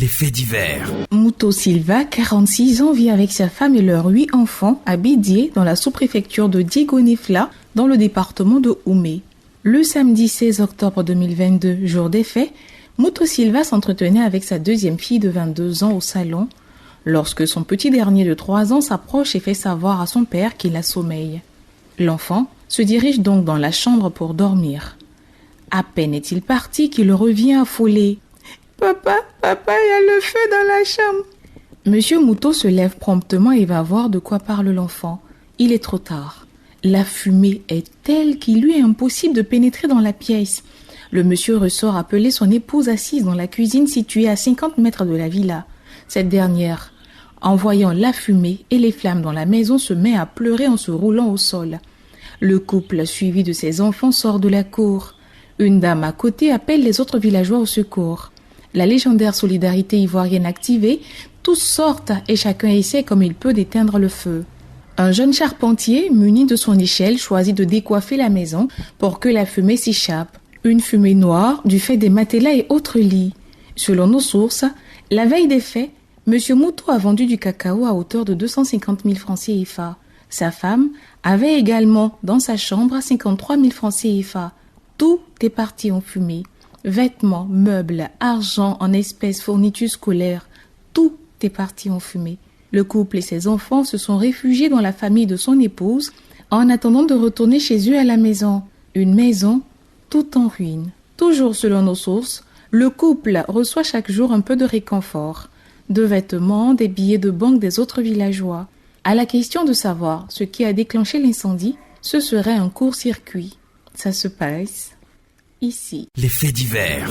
Les faits divers. Muto Silva, 46 ans, vit avec sa femme et leurs 8 enfants à Bédié, dans la sous-préfecture de Diego-Nifla, dans le département de Oumé. Le samedi 16 octobre 2022, jour des faits, Muto Silva s'entretenait avec sa deuxième fille de 22 ans au salon, lorsque son petit dernier de 3 ans s'approche et fait savoir à son père qu'il a sommeil. L'enfant se dirige donc dans la chambre pour dormir. À peine est-il parti qu'il revient affolé. « Papa, il y a le feu dans la chambre !» Monsieur Muto se lève promptement et va voir de quoi parle l'enfant. Il est trop tard. La fumée est telle qu'il lui est impossible de pénétrer dans la pièce. Le monsieur ressort appeler son épouse assise dans la cuisine située à 50 mètres de la villa. Cette dernière, en voyant la fumée et les flammes dans la maison, se met à pleurer en se roulant au sol. Le couple, suivi de ses enfants, sort de la cour. Une dame à côté appelle les autres villageois au secours. La légendaire solidarité ivoirienne activée, tous sortent et chacun essaie comme il peut d'éteindre le feu. Un jeune charpentier, muni de son échelle, choisit de décoiffer la maison pour que la fumée s'échappe. Une fumée noire du fait des matelas et autres lits. Selon nos sources, la veille des faits, M. Muto a vendu du cacao à hauteur de 250 000 francs CFA. Sa femme avait également dans sa chambre 53 000 francs CFA. Tout est parti en fumée. Vêtements, meubles, argent en espèces, fournitures scolaires, tout est parti en fumée. Le couple et ses enfants se sont réfugiés dans la famille de son épouse en attendant de retourner chez eux à la maison. Une maison tout en ruine. Toujours selon nos sources, le couple reçoit chaque jour un peu de réconfort. De vêtements, des billets de banque des autres villageois. À la question de savoir ce qui a déclenché l'incendie, ce serait un court-circuit. Ça se passe ici. Les faits divers.